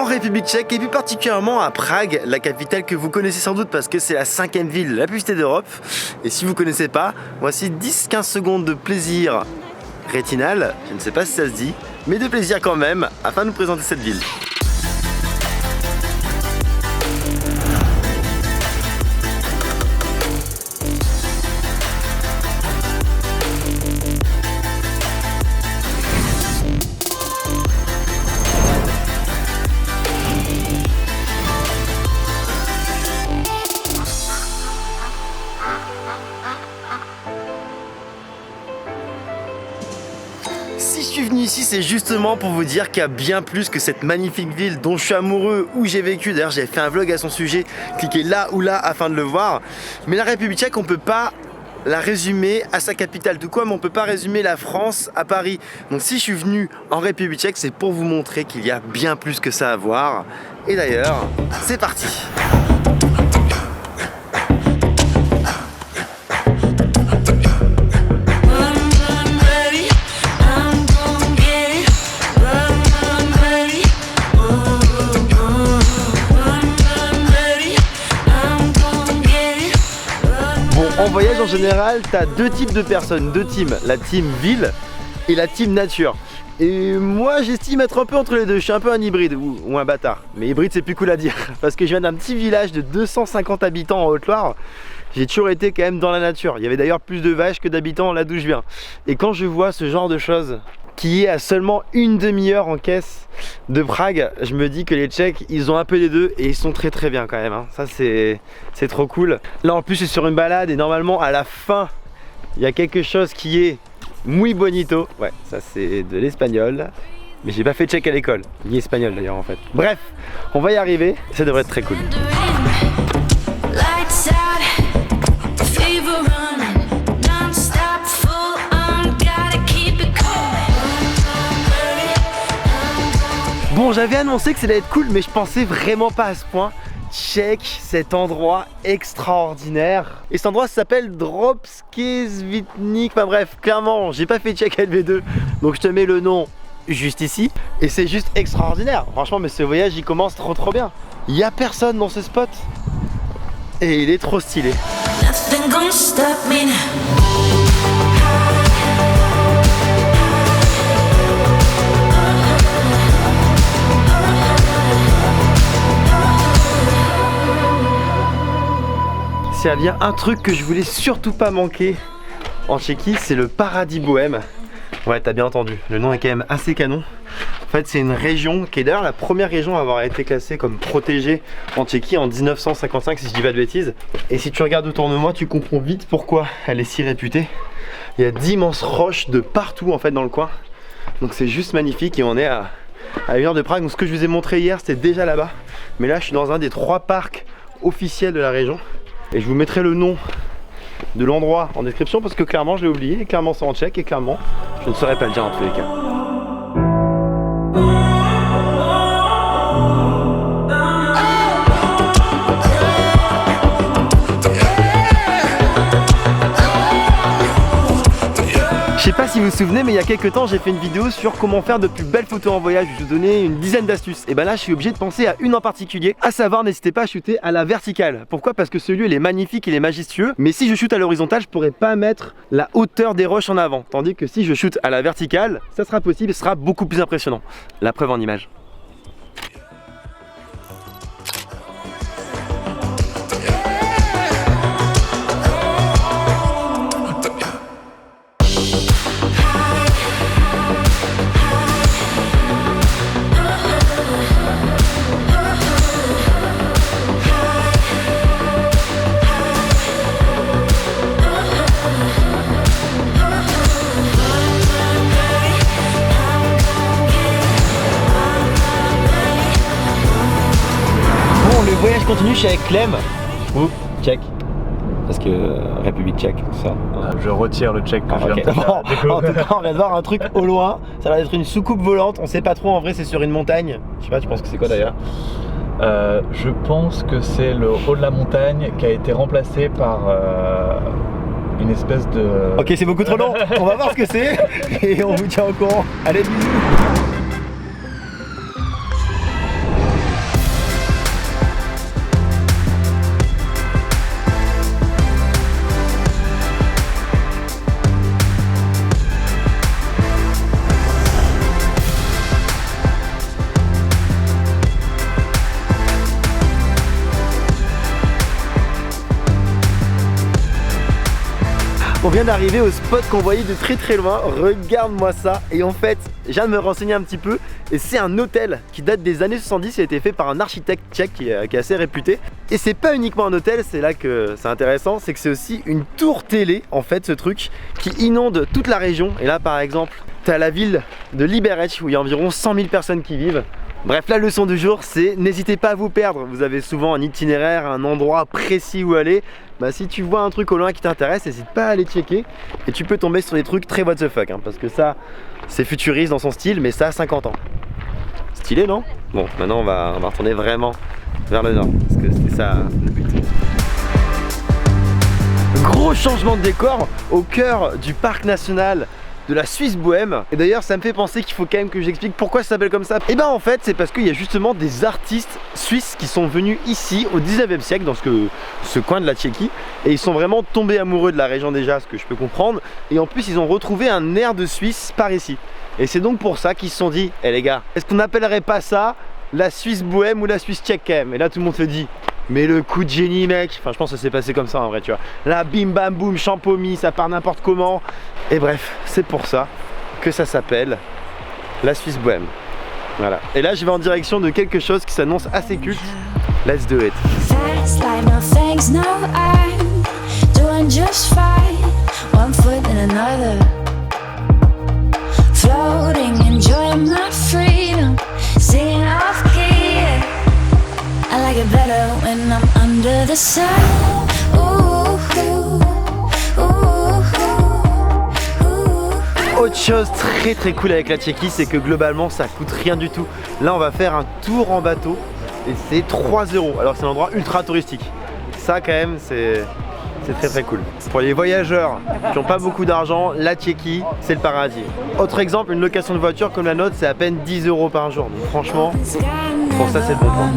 en République tchèque et plus particulièrement à Prague, la capitale que vous connaissez sans doute parce que c'est la 5e ville la plus visitée d'Europe. Et si vous ne connaissez pas, voici 10-15 secondes de plaisir rétinal, je ne sais pas si ça se dit, mais de plaisir quand même, afin de nous présenter cette ville. Si je suis venu ici, c'est justement pour vous dire qu'il y a bien plus que cette magnifique ville dont je suis amoureux, où j'ai vécu. D'ailleurs, j'ai fait un vlog à son sujet. Cliquez là ou là afin de le voir. Mais la République tchèque, on peut pas la résumer à sa capitale. Tout comme on peut pas résumer la France à Paris. Donc si je suis venu en République tchèque, c'est pour vous montrer qu'il y a bien plus que ça à voir. Et d'ailleurs, c'est parti. En voyage en général, tu as deux types de personnes, deux teams, la team ville et la team nature. Et moi j'estime être un peu entre les deux, je suis un peu un hybride ou un bâtard. Mais hybride c'est plus cool à dire, parce que je viens d'un petit village de 250 habitants en Haute-Loire. J'ai toujours été quand même dans la nature. Il y avait d'ailleurs plus de vaches que d'habitants là d'où je viens. Et quand je vois ce genre de choses qui est à seulement une demi-heure en caisse de Prague, je me dis que les Tchèques ils ont un peu des deux et ils sont très très bien quand même hein. Ça c'est trop cool. Là en plus je suis sur une balade et normalement à la fin il y a quelque chose qui est muy bonito. Ouais, ça c'est de l'espagnol, mais j'ai pas fait tchèque à l'école, ni espagnol d'ailleurs en fait. Bref, on va y arriver, ça devrait être très cool. Bon, j'avais annoncé que ça allait être cool, mais je pensais vraiment pas à ce point. Check cet endroit extraordinaire. Et cet endroit s'appelle Dropskesvitnik. Enfin bref, clairement, j'ai pas fait check LV2, donc je te mets le nom juste ici. Et c'est juste extraordinaire. Franchement, mais ce voyage, il commence trop bien. Il y a personne dans ce spot. Et il est trop stylé. S'il y a bien un truc que je voulais surtout pas manquer en Tchéquie, c'est le paradis bohème. Ouais, t'as bien entendu, le nom est quand même assez canon. En fait, c'est une région qui est d'ailleurs la première région à avoir été classée comme protégée en Tchéquie en 1955, si je dis pas de bêtises. Et si tu regardes autour de moi, tu comprends vite pourquoi elle est si réputée. Il y a d'immenses roches de partout en fait dans le coin. Donc c'est juste magnifique et on est à 1 heure de Prague. Donc ce que je vous ai montré hier, c'était déjà là-bas. Mais là, je suis dans un des 3 parcs officiels de la région. Et je vous mettrai le nom de l'endroit en description parce que clairement je l'ai oublié, et clairement c'est en tchèque et clairement je ne saurais pas le dire en tous les cas. Je sais pas si vous vous souvenez, mais il y a quelques temps j'ai fait une vidéo sur comment faire de plus belles photos en voyage. Je vous donnais une dizaine d'astuces. Et ben là je suis obligé de penser à une en particulier, à savoir n'hésitez pas à shooter à la verticale. Pourquoi? Parce que ce lieu il est magnifique, il est majestueux, mais si je shoot à l'horizontale je pourrais pas mettre la hauteur des roches en avant. Tandis que si je shoot à la verticale, ça sera possible et ce sera beaucoup plus impressionnant. La preuve en image. Le voyage continue, je suis avec Clem. Ou tchèque. Parce que République tchèque, tout ça. Je retire le tchèque que je viens de faire. En tout cas, on vient de voir un truc au loin. Ça a l'air d'être une soucoupe volante. On sait pas trop, en vrai, c'est sur une montagne. Je sais pas, tu penses que c'est quoi d'ailleurs? Je pense que c'est le haut de la montagne qui a été remplacé par une espèce de... Ok, c'est beaucoup trop long. On va voir ce que c'est et on vous tient au courant. Allez, bisous. On vient d'arriver au spot qu'on voyait de très très loin, regarde-moi ça. Et en fait, je viens de me renseigner un petit peu et c'est un hôtel qui date des années 70, il a été fait par un architecte tchèque qui est assez réputé. Et c'est pas uniquement un hôtel, c'est là que c'est intéressant, c'est que c'est aussi une tour télé en fait ce truc qui inonde toute la région. Et là par exemple, t'as la ville de Liberec où il y a environ 100 000 personnes qui vivent. Bref, la leçon du jour, c'est n'hésitez pas à vous perdre. Vous avez souvent un itinéraire, un endroit précis où aller. Bah, si tu vois un truc au loin qui t'intéresse, n'hésite pas à aller checker. Et tu peux tomber sur des trucs très what the fuck, hein, parce que ça, c'est futuriste dans son style, mais ça a 50 ans. Stylé, non? Bon, maintenant on va retourner vraiment vers le nord, parce que c'était ça le but. Gros changement de décor au cœur du parc national de la Suisse bohème. Et d'ailleurs ça me fait penser qu'il faut quand même que j'explique pourquoi ça s'appelle comme ça. Et ben en fait c'est parce qu'il y a justement des artistes suisses qui sont venus ici au 19e siècle dans ce coin de la Tchéquie. Et ils sont vraiment tombés amoureux de la région déjà, ce que je peux comprendre. Et en plus ils ont retrouvé un air de Suisse par ici. Et c'est donc pour ça qu'ils se sont dit, eh les gars, est-ce qu'on n'appellerait pas ça la Suisse bohème ou la Suisse tchèque quand même? Et là tout le monde se dit, mais le coup de génie mec, enfin je pense que ça s'est passé comme ça en vrai tu vois. Là bim bam boum, champomis, ça part n'importe comment. Et bref, c'est pour ça que ça s'appelle la Suisse bohème. Voilà. Et là je vais en direction de quelque chose qui s'annonce assez culte. Let's do it. Fast like no thanks, no, I'm doing just fine. One foot in another. Floating, enjoying my freedom. Singing off key. I like it better when I'm under the sun. Ooh, ooh, ooh, ooh. Autre chose très cool avec la Tchéquie, c'est que globalement ça coûte rien du tout. Là on va faire un tour en bateau et c'est 3 €. Alors c'est un endroit ultra touristique. Ça quand même c'est très cool. Pour les voyageurs qui n'ont pas beaucoup d'argent, la Tchéquie c'est le paradis. Autre exemple, une location de voiture comme la nôtre c'est à peine 10 € par jour. Donc franchement, pour ça c'est le bon plan.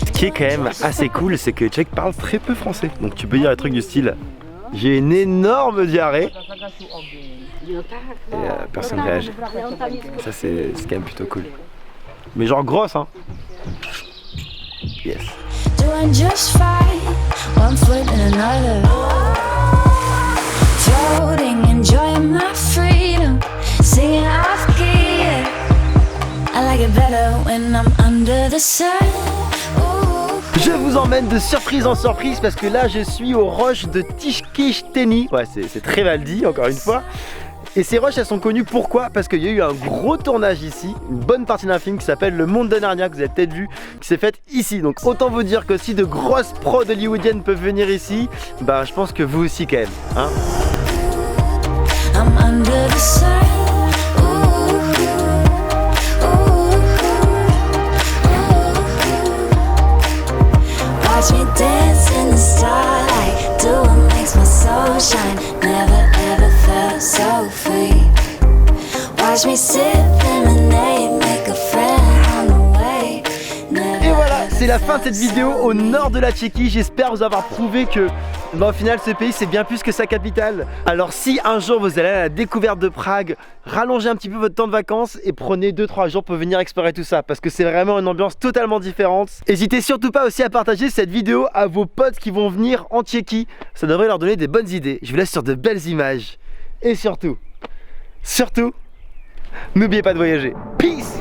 Ce qui est quand même assez cool, c'est que Tchèque parle très peu français. Donc tu peux dire des trucs du style j'ai une énorme diarrhée et personne réagit. Ça c'est quand même plutôt cool. Mais genre grosse hein. Yes. Doing just fine, one foot in another. Floating, enjoying my freedom. Singing off key. I like it better when I'm under the sun. Je vous emmène de surprise en surprise parce que là je suis aux roches de Tiskishteni. Ouais c'est très mal dit encore une fois. Et ces roches elles sont connues pourquoi? Parce qu'il y a eu un gros tournage ici, une bonne partie d'un film qui s'appelle Le Monde de Narnia, que vous avez peut-être vu, qui s'est fait ici. Donc autant vous dire que si de grosses prods hollywoodiennes peuvent venir ici, bah je pense que vous aussi quand même hein. Watch me dance in the starlight, do what makes my soul shine. Never ever felt so free. Watch me sip lemonade, make a friend on the way. Et voilà, c'est la fin de cette vidéo au nord de la Tchéquie. J'espère vous avoir prouvé que au final ce pays c'est bien plus que sa capitale. Alors si un jour vous allez à la découverte de Prague, rallongez un petit peu votre temps de vacances et prenez 2-3 jours pour venir explorer tout ça parce que c'est vraiment une ambiance totalement différente. N'hésitez surtout pas aussi à partager cette vidéo à vos potes qui vont venir en Tchéquie. Ça devrait leur donner des bonnes idées. Je vous laisse sur de belles images. Et surtout, n'oubliez pas de voyager. Peace!